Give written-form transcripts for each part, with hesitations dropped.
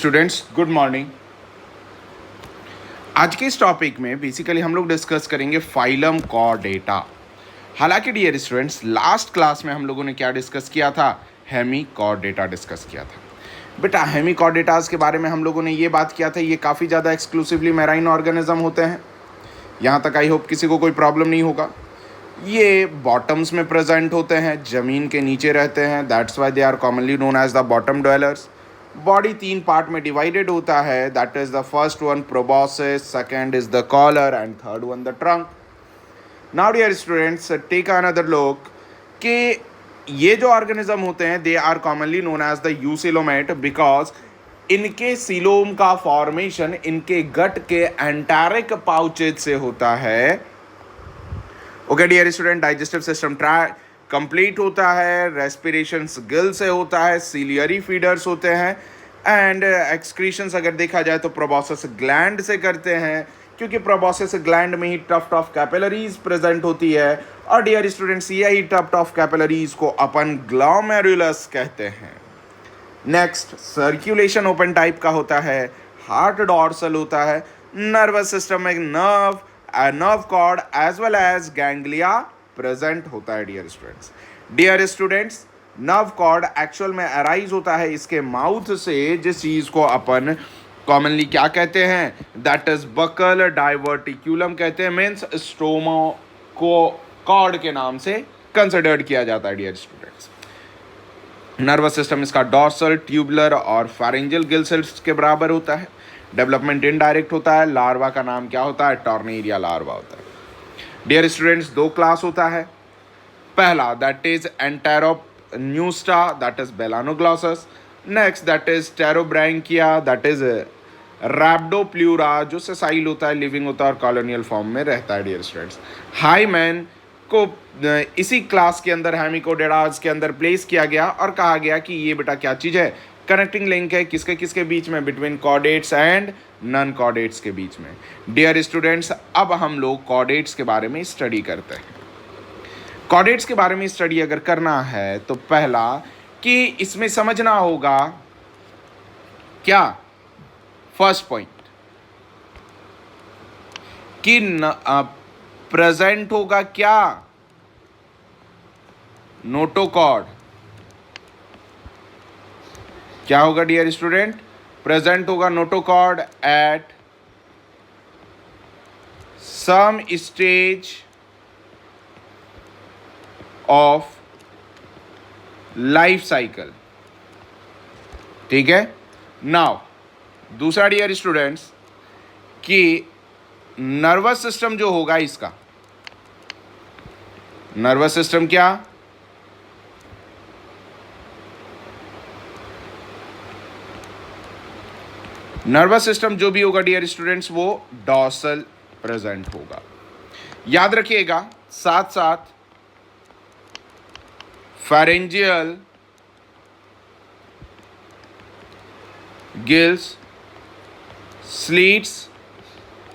Students good morning. आज के इस टॉपिक में बेसिकली हम लोग डिस्कस करेंगे फाइलम कॉर्डेटा। हालांकि डियर स्टूडेंट्स लास्ट क्लास में हम लोगों ने क्या डिस्कस किया था, हेमी कॉर्डेटा डिस्कस किया था। बेटा हेमी कॉर्डेटास के बारे में हम लोगों ने ये बात किया था, ये काफ़ी ज़्यादा एक्सक्लूसिवली मैराइन ऑर्गेनिज्म होते हैं। यहाँ तक आई होप किसी को कोई प्रॉब्लम नहीं होगा। ये बॉटम्स में प्रेजेंट होते हैं, ज़मीन के नीचे रहते हैं, that's why they are commonly known as the bottom dwellers. Body तीन पार्ट में डिवाइडेड होता है, that is the first one proboscis, second is the collar and third one the trunk. Now dear students take another look कि ये जो organism होते हैं they are commonly known as the eucoelomate because इनके coelom का formation इनके gut के enteric pouches से होता है। Okay dear student, digestive system complete होता है, रेस्पिरेशन गिल से होता है, सीलियरी फीडर्स होते हैं एंड एक्सक्रीशंस अगर देखा जाए तो प्रोबॉसिस ग्लैंड से करते हैं, क्योंकि प्रोबॉसिस ग्लैंड में ही टफ्ट ऑफ कैपिलरीज प्रेजेंट होती है। और डियर स्टूडेंट्स यही टफ्ट ऑफ कैपिलरीज को अपन ग्लोमेरुलस कहते हैं। नेक्स्ट सर्कुलेशन ओपन टाइप का होता है, हार्ट डॉर्सल होता है, नर्वस सिस्टम में nerve cord as well as ganglia present होता है। Dear students nerve cord actual में अराइज होता है इसके माउथ से, जिस चीज को अपन कॉमनली क्या कहते हैं, दैट इज बकल डाइवर्टिक्यूलम कहते हैं, मीन्स स्टोमा को कॉर्ड के नाम से कंसिडर्ड किया जाता है। डियर स्टूडेंट्स नर्वस सिस्टम इसका डॉर्सल, ट्यूबुलर और फेरेंजियल गिल सेल्स के बराबर होता है। डेवलपमेंट इनडायरेक्ट होता है। लार्वा का नाम क्या होता है, टॉर्नेरिया लार्वा होता है। डियर स्टूडेंट्स दो क्लास होता है, पहला that is Enteropneusta that is Balanoglossus, next that is Pterobranchia that is Rhabdopleura जो सेसाइल होता है, लिविंग होता है और कॉलोनियल फॉर्म में रहता है। डियर स्टूडेंट्स हाईमैन को इसी क्लास के अंदर हेमिकोडेटास के अंदर प्लेस किया गया और कहा गया कि ये बेटा क्या चीज़ है, कनेक्टिंग लिंक है किसके किसके बीच में, between chordates and non chordates के बीच में। डियर स्टूडेंट्स अब हम लोग कॉर्डेट्स के बारे में स्टडी करते हैं। कॉर्डेट्स के बारे में स्टडी अगर करना है तो पहला कि इसमें समझना होगा क्या, फर्स्ट पॉइंट कि प्रेजेंट होगा क्या, नोटोकॉर्ड। क्या होगा डियर स्टूडेंट, प्रेजेंट होगा notochord at some stage of life cycle. ठीक है। नाउ दूसरा डियर स्टूडेंट्स कि नर्वस सिस्टम जो होगा इसका, नर्वस सिस्टम क्या, नर्वस सिस्टम जो भी होगा डियर स्टूडेंट्स वो डॉर्सल प्रेजेंट होगा। याद रखिएगा साथ साथ फेरेंजियल गिल्स स्लीट्स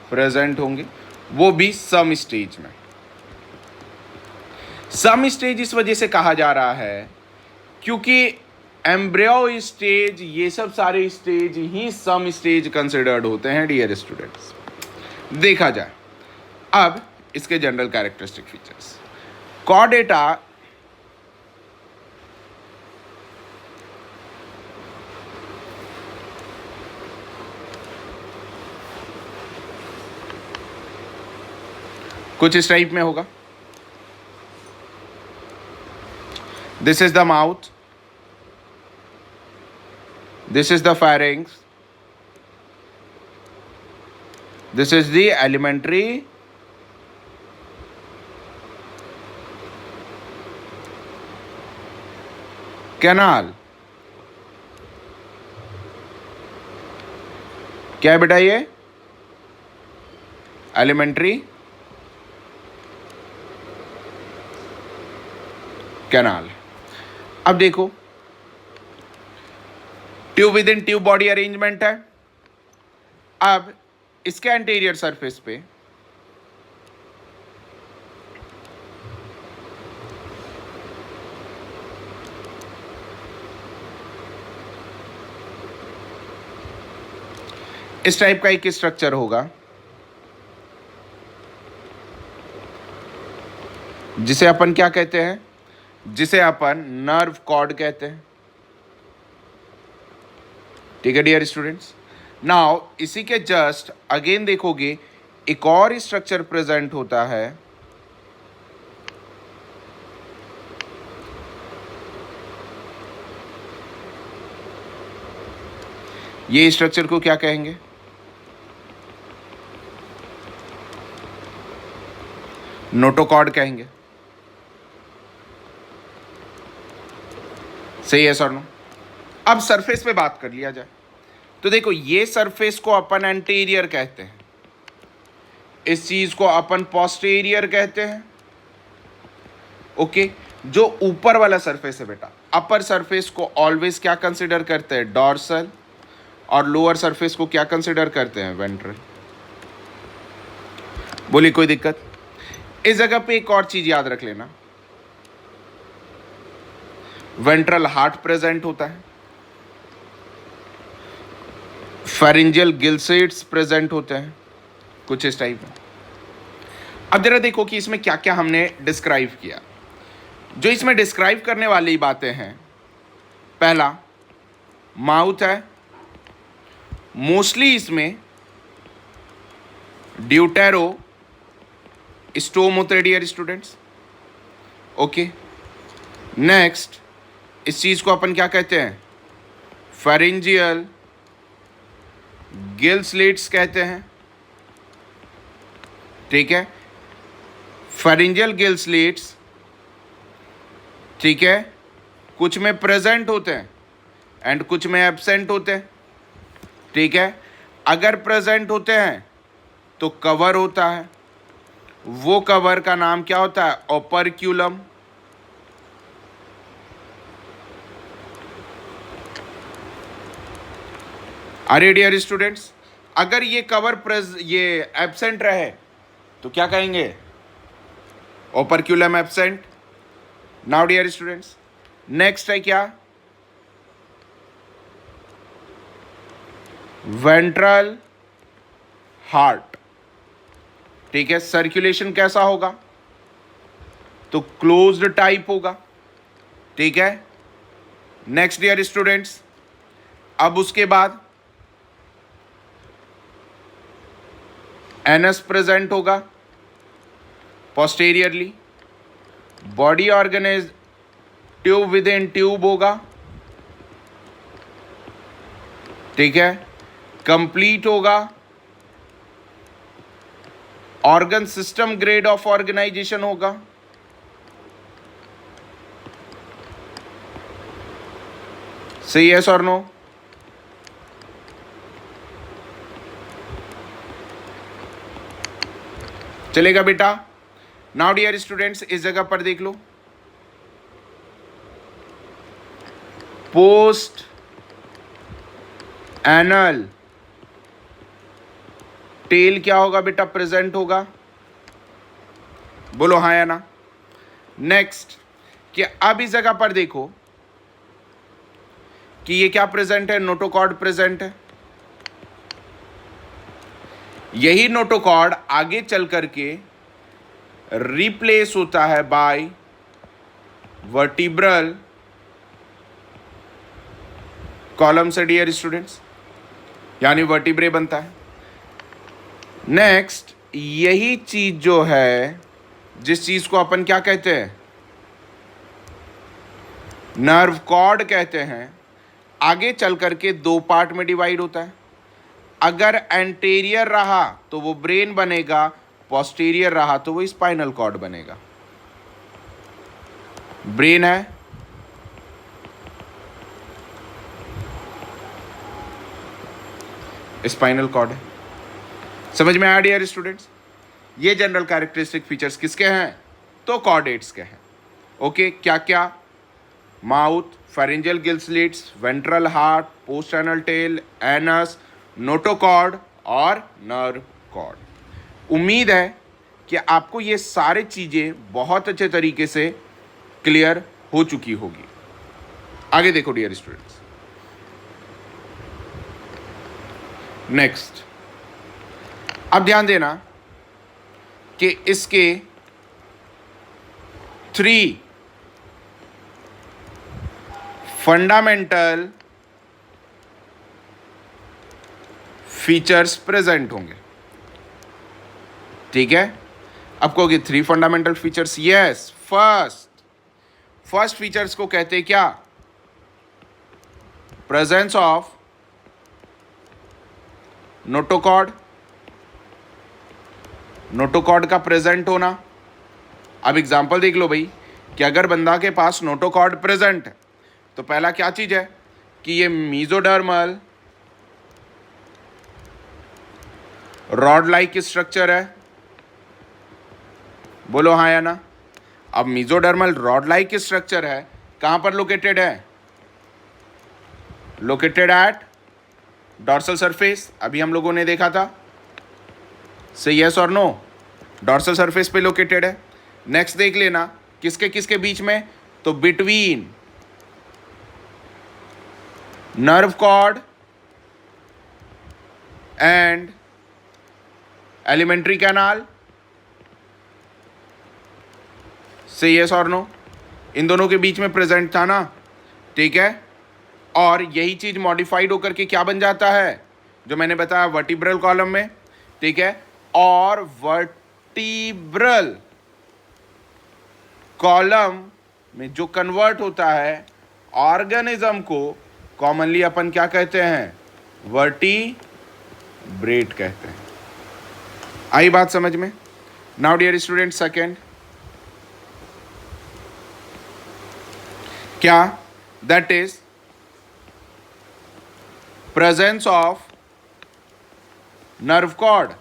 प्रेजेंट होंगे, वो भी सम स्टेज में। सम स्टेज इस वजह से कहा जा रहा है क्योंकि एम्ब्रियो स्टेज ये सब सारे स्टेज ही सम स्टेज कंसिडर्ड होते हैं। डियर स्टूडेंट्स देखा जाए अब इसके जनरल कैरेक्टरिस्टिक फीचर्स, कॉर्डेटा कुछ इस टाइप में होगा। This is the mouth, this is the pharynx, this is the alimentary canal। क्या है बेटा ये, alimentary canal। अब देखो tube within tube body arrangement है। अब इसके एंटीरियर सरफेस पे इस टाइप का एक स्ट्रक्चर होगा जिसे अपन क्या कहते हैं, जिसे अपन नर्व कॉर्ड कहते हैं। ठीक है डियर स्टूडेंट्स। नाउ इसी के जस्ट अगेन देखोगे एक और स्ट्रक्चर प्रेजेंट होता है, ये स्ट्रक्चर को क्या कहेंगे, नोटोकॉर्ड कहेंगे। सही है सर नो। अब सरफेस पे बात कर लिया जाए तो देखो ये सरफेस को अपन एंटीरियर कहते हैं, इस चीज को अपन पोस्टीरियर कहते हैं। ओके, जो ऊपर वाला सरफेस है बेटा, अपर सरफेस को ऑलवेज क्या कंसिडर करते हैं, डॉर्सल, और लोअर सरफेस को क्या कंसिडर करते हैं, वेंट्रल। बोली कोई दिक्कत। इस जगह पे एक और चीज याद रख लेना, वेंट्रल हार्ट प्रेजेंट होता है, फेरिंजियल गिलसेट्स प्रेजेंट होते हैं, कुछ इस टाइप में। अब जरा देखो कि इसमें क्या क्या हमने डिस्क्राइब किया। जो इसमें डिस्क्राइब करने वाली बातें हैं, पहला माउथ है, मोस्टली इसमें ड्यूटेरो स्टोम होते हैं डियर स्टूडेंट्स। ओके, नेक्स्ट इस चीज को अपन क्या कहते हैं, फेरिंजियल गिल स्लिट्स कहते हैं। ठीक है, फेरिंजियल गिल स्लिट्स, ठीक है, कुछ में प्रेजेंट होते हैं एंड कुछ में एब्सेंट होते हैं। ठीक है, अगर प्रेजेंट होते हैं तो कवर होता है, वो कवर का नाम क्या होता है, ओपर्क्यूलम। अरे डियर स्टूडेंट्स, अगर ये कवर ये एब्सेंट रहे तो क्या कहेंगे, operculum absent. Now dear students, next है क्या, वेंट्रल हार्ट। ठीक है, सर्कुलेशन कैसा होगा, तो क्लोज्ड टाइप होगा। ठीक है, नेक्स्ट डियर स्टूडेंट्स, अब उसके बाद एनस प्रेजेंट होगा posteriorly, body organise tube within tube होगा। ठीक है, कंप्लीट होगा, organ system grade of organisation होगा। सही है और नो। चलेगा बेटा। नाउ डियर स्टूडेंट्स, इस जगह पर देख लो, पोस्ट एनल टेल क्या होगा बेटा, प्रेजेंट होगा। बोलो हाँ या ना। नेक्स्ट, कि अब इस जगह पर देखो कि ये क्या प्रेजेंट है, नोटोकॉर्ड प्रेजेंट है। यही नोटोकॉर्ड आगे चल करके रिप्लेस होता है बाय वर्टिब्रल कॉलम से डियर स्टूडेंट्स, यानी वर्टिब्रे बनता है। नेक्स्ट, यही चीज जो है, जिस चीज को अपन क्या कहते हैं, नर्व कॉर्ड कहते हैं, आगे चल करके दो पार्ट में डिवाइड होता है। अगर एंटीरियर रहा तो वो ब्रेन बनेगा, पोस्टीरियर रहा तो वो स्पाइनल कॉर्ड बनेगा। ब्रेन है, स्पाइनल कॉर्ड है। समझ में आया डियर स्टूडेंट्स। ये जनरल कैरेक्टरिस्टिक फीचर्स किसके हैं, तो कॉर्डेट्स के हैं। ओके, क्या क्या, mouth, pharyngeal gill slits, ventral heart, post anal tell, anus, notochord और नर्व कॉर्ड। उम्मीद है कि आपको ये सारी चीज़ें बहुत अच्छे तरीके से क्लियर हो चुकी होगी। आगे देखो डियर स्टूडेंट्स, नेक्स्ट, अब ध्यान देना कि इसके 3 फंडामेंटल फीचर्स प्रेजेंट होंगे। ठीक है, अब कहोगे 3 fundamental features. Yes, first features को कहते हैं क्या? प्रेजेंस ऑफ नोटोकॉर्ड, नोटोकॉर्ड का प्रेजेंट होना। अब एग्जांपल देख लो भाई कि अगर बंदा के पास नोटोकॉर्ड प्रेजेंट है तो पहला क्या चीज है कि ये मीजोडर्मल रॉड लाइक स्ट्रक्चर है। बोलो हाँ या ना। अब मीजोडर्मल रॉड लाइक स्ट्रक्चर है, कहां पर लोकेटेड है? Located at dorsal surface. अभी हम लोगों ने देखा था, से यस और नो, डॉर्सल सरफेस पे लोकेटेड है। नेक्स्ट देख लेना किसके किसके बीच में, तो between nerve cord and alimentary canal. Say yes और नो, इन दोनों के बीच में प्रेजेंट था ना। ठीक है, और यही चीज मॉडिफाइड होकर के क्या बन जाता है, जो मैंने बताया वर्टिब्रल कॉलम में। ठीक है, और वर्टिब्रल कॉलम में जो कन्वर्ट होता है ऑर्गेनिज्म को कॉमनली अपन क्या कहते हैं? वर्टिब्रेट कहते हैं। आई बात समझ में? नाउ डियर स्टूडेंट, सेकेंड क्या? That is presence of nerve cord.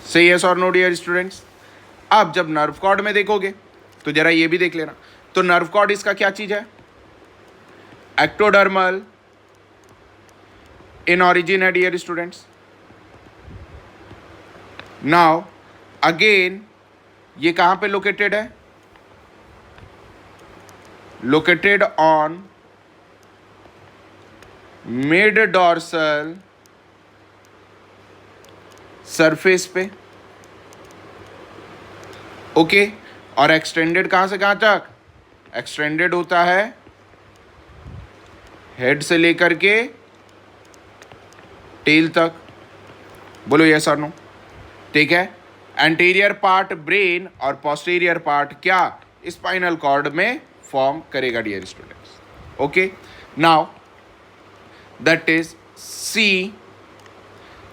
Say yes और नो डियर स्टूडेंट्स। अब जब नर्व कॉर्ड में देखोगे तो जरा ये भी देख लेना, तो नर्व कॉर्ड इसका क्या चीज है? एक्टोडर्मल इन ऑरिजिन है डियर स्टूडेंट्स। नाउ अगेन ये कहां पे लोकेटेड है? Located on mid dorsal surface पे। ओके, और एक्सटेंडेड कहां से कहां तक? एक्सटेंडेड होता है हेड से लेकर के टेल तक। बोलो यस और नो। ठीक है, एंटीरियर पार्ट ब्रेन और पोस्टीरियर पार्ट क्या? स्पाइनल कॉर्ड में फॉर्म करेगा dear students. Okay, now that is see,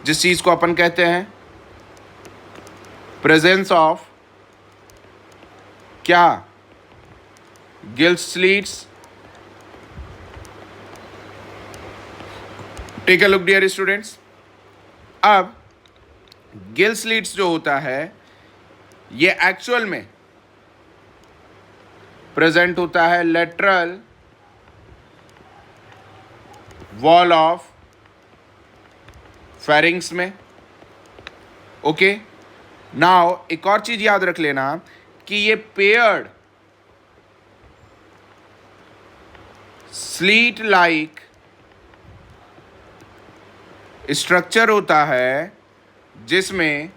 जिस चीज को अपन कहते हैं प्रेजेंस ऑफ क्या? Gill slits. Take a look dear students. अब गिल स्लीट्स जो होता है ये एक्चुअल में प्रेजेंट होता है लेटरल वॉल ऑफ फेरिंग्स में। ओके, नाउ एक और चीज याद रख लेना कि ये पेयर्ड स्लीट लाइक स्ट्रक्चर होता है जिसमें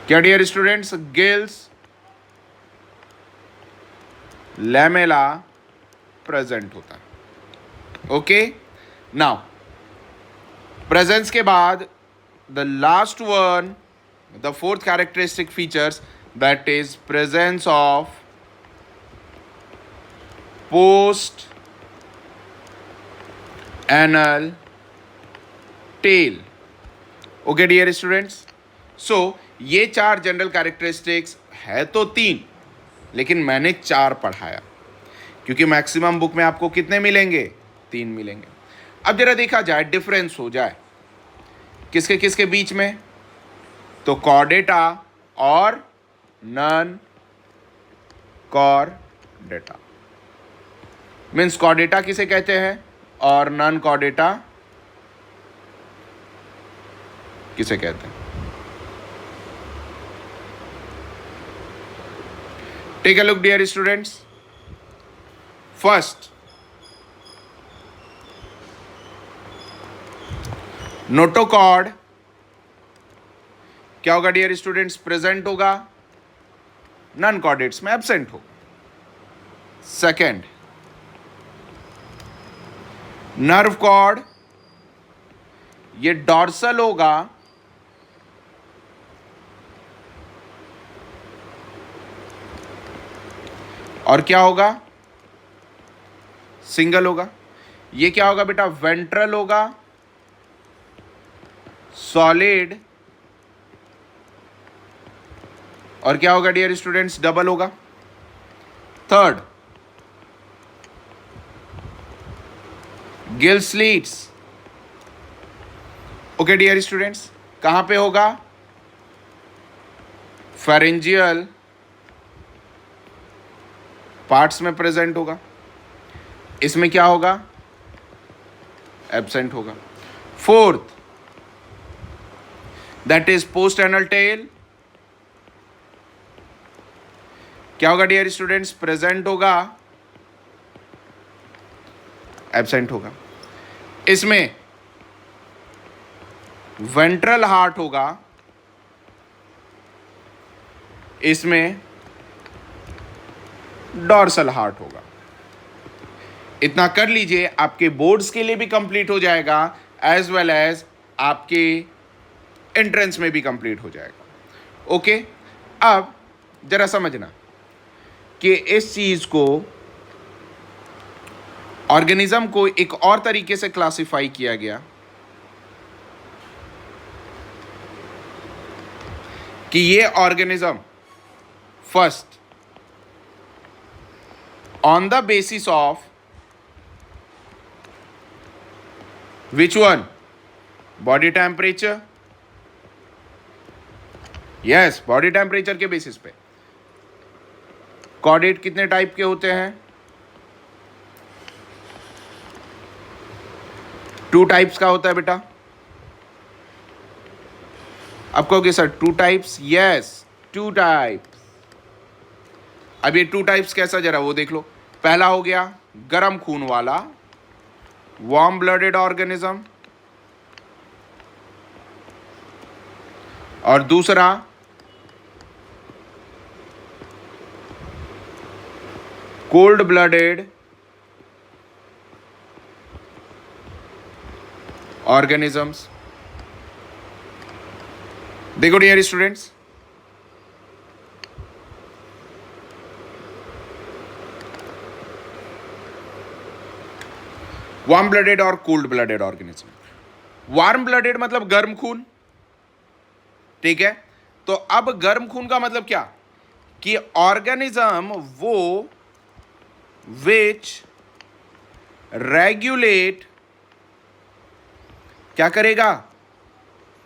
क्या dear students? Gills lamellae present होता है। ओके, नाउ प्रेजेंस के बाद the last one, the fourth characteristic features, that is presence of post anal tail. Okay dear students, so ये 4 जनरल कैरेक्टरिस्टिक्स है तो 3, लेकिन मैंने 4 पढ़ाया क्योंकि मैक्सिमम बुक में आपको कितने मिलेंगे? 3 मिलेंगे। अब जरा देखा जाए, डिफरेंस हो जाए किसके किसके बीच में, तो कॉर्डेटा और नॉन कॉर्डेटा। मीन्स कॉर्डेटा किसे कहते हैं और नॉन कॉर्डेटा किसे कहते हैं? Take a look dear students. First notochord क्या होगा डियर स्टूडेंट्स, प्रेजेंट होगा, नॉन कॉर्डेट्स में एब्सेंट होगा। सेकेंड नर्व कॉर्ड, ये डॉर्सल होगा, और क्या होगा, सिंगल होगा। ये क्या होगा बेटा, वेंट्रल होगा, सॉलिड, और क्या होगा डियर स्टूडेंट्स, डबल होगा। Third gill slits, okay dear students, कहां पे होगा, फेरेंजियल पार्ट्स में प्रेजेंट होगा। इसमें क्या होगा, एब्सेंट होगा। Fourth that is post anal tell, क्या होगा डियर स्टूडेंट्स, प्रेजेंट होगा, एब्सेंट होगा। इसमें वेंट्रल हार्ट होगा, इसमें डॉर्सल हार्ट होगा। इतना कर लीजिए, आपके बोर्ड्स के लिए भी कंप्लीट हो जाएगा, एज वेल एज आपके एंट्रेंस में भी कंप्लीट हो जाएगा। ओके, अब जरा समझना कि इस चीज को, ऑर्गेनिज्म को एक और तरीके से क्लासिफाई किया गया कि ये organism first on the basis of which one, body temperature, yes body temperature के बेसिस पे। कॉर्डेट कितने टाइप के होते हैं, 2 टाइप्स का होता है बेटा। आप कहोगे सर 2 टाइप्स, यस 2 टाइप्स। अब ये 2 टाइप्स कैसा, जरा वो देख लो। पहला हो गया गर्म खून वाला, वार्म ब्लडेड ऑर्गेनिज्म, और दूसरा कोल्ड ब्लडेड ऑर्गेनिजम्स। देखो डियर स्टूडेंट्स, वार्म ब्लडेड और cold blooded organism. Warm blooded मतलब गर्म खून, ठीक है। तो अब गर्म खून का मतलब क्या, कि ऑर्गेनिज्म वो विच रेगुलेट, क्या करेगा,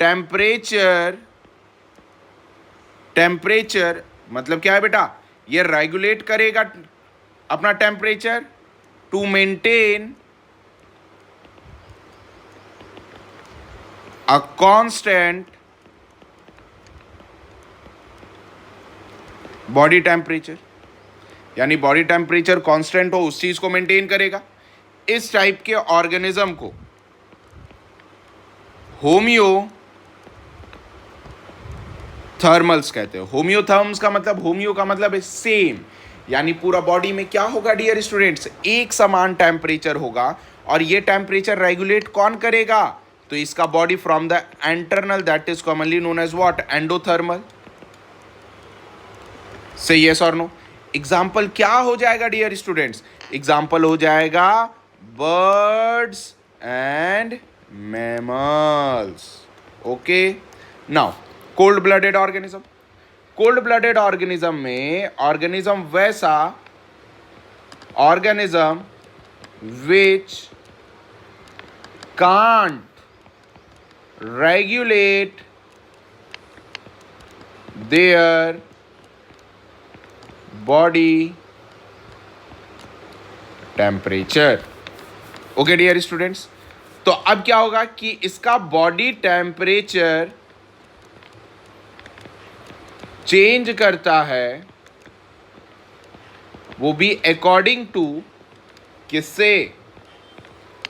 टेम्परेचर। टेम्परेचर मतलब क्या है बेटा, ये रेगुलेट करेगा अपना temperature to maintain a constant body temperature, यानी बॉडी टेम्परेचर कांस्टेंट हो, उस चीज को मेंटेन करेगा। इस टाइप के ऑर्गेनिज्म को होमियो थर्मल्स कहते हैं। होमियोथर्म्स का मतलब, होमियो का मतलब है सेम, यानी पूरा बॉडी में क्या होगा डियर स्टूडेंट्स, एक समान टेम्परेचर होगा। और ये टेम्परेचर रेगुलेट कौन करेगा, तो इसका body from the internal, that is commonly known as what, endothermal. Say yes और नो। एग्जाम्पल क्या हो जाएगा डियर स्टूडेंट्स, एग्जाम्पल हो जाएगा birds and mammals. Okay, now cold blooded organism. Cold blooded organism में ऑर्गेनिज्म वैसा organism which can't regulate their body temperature। Okay dear students, तो अब क्या होगा कि इसका बॉडी टेम्परेचर चेंज करता है, वो भी अकॉर्डिंग टू किससे?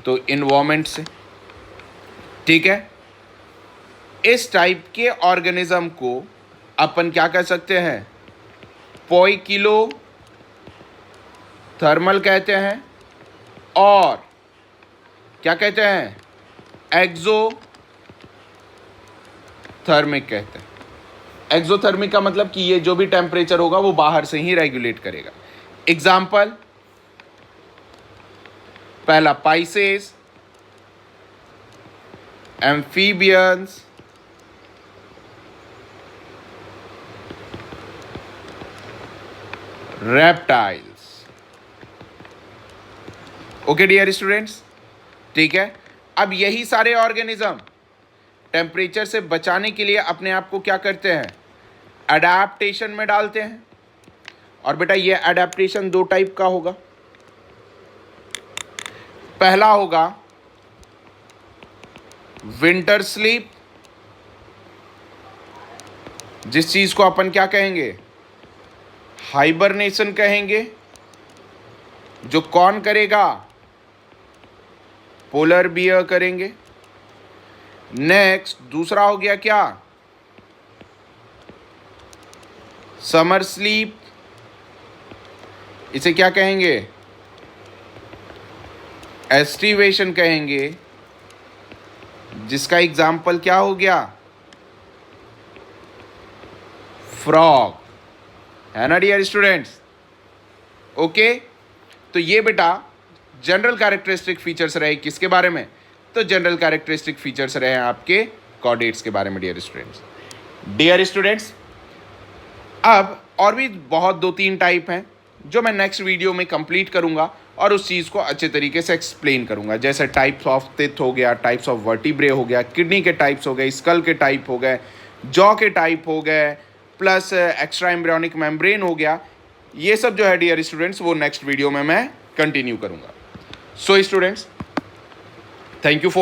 तो इन्वायरमेंट से। ठीक है, इस टाइप के ऑर्गेनिज्म को अपन क्या कह सकते हैं? पोइकिलो थर्मल कहते हैं, और क्या कहते हैं? एक्सोथर्मिक कहते हैं। एक्सोथर्मिक का मतलब कि ये जो भी टेम्परेचर होगा वो बाहर से ही रेगुलेट करेगा। एग्जाम्पल, पहला pisces, amphibians, reptiles. Okay dear students, ठीक है। अब यही सारे ऑर्गेनिज्म टेम्परेचर से बचाने के लिए अपने आप को क्या करते हैं? अडेप्टेशन में डालते हैं। और बेटा ये अडेप्टेशन दो टाइप का होगा। पहला होगा विंटर स्लीप, जिस चीज को अपन क्या कहेंगे? हाइबरनेशन कहेंगे। जो कौन करेगा? पोलर बियर करेंगे। नेक्स्ट दूसरा हो गया क्या? समर स्लीप, इसे क्या कहेंगे? एस्टिवेशन कहेंगे, जिसका एग्जाम्पल क्या हो गया? फ्रॉग, है ना डियर स्टूडेंट्स? ओके, तो ये बेटा जनरल कैरेक्टरिस्टिक फीचर्स रहे किसके बारे में? तो जनरल कैरेक्टरिस्टिक फीचर्स रहे आपके कॉर्डेट्स के बारे में डियर स्टूडेंट्स। डियर स्टूडेंट्स, अब और भी बहुत 2-3 टाइप हैं जो मैं नेक्स्ट वीडियो में कंप्लीट करूंगा और उस चीज़ को अच्छे तरीके से एक्सप्लेन करूंगा। जैसे टाइप्स ऑफ टिथ हो गया, टाइप्स ऑफ वर्टिब्रे हो गया, किडनी के टाइप्स हो गए, स्कल के टाइप हो गए, जॉ के टाइप हो गए, प्लस एक्स्ट्रा एम्ब्रियोनिक मेम्ब्रेन हो गया। ये सब जो है डियर स्टूडेंट्स वो नेक्स्ट वीडियो में मैं कंटिन्यू करूंगा। So students, thank you for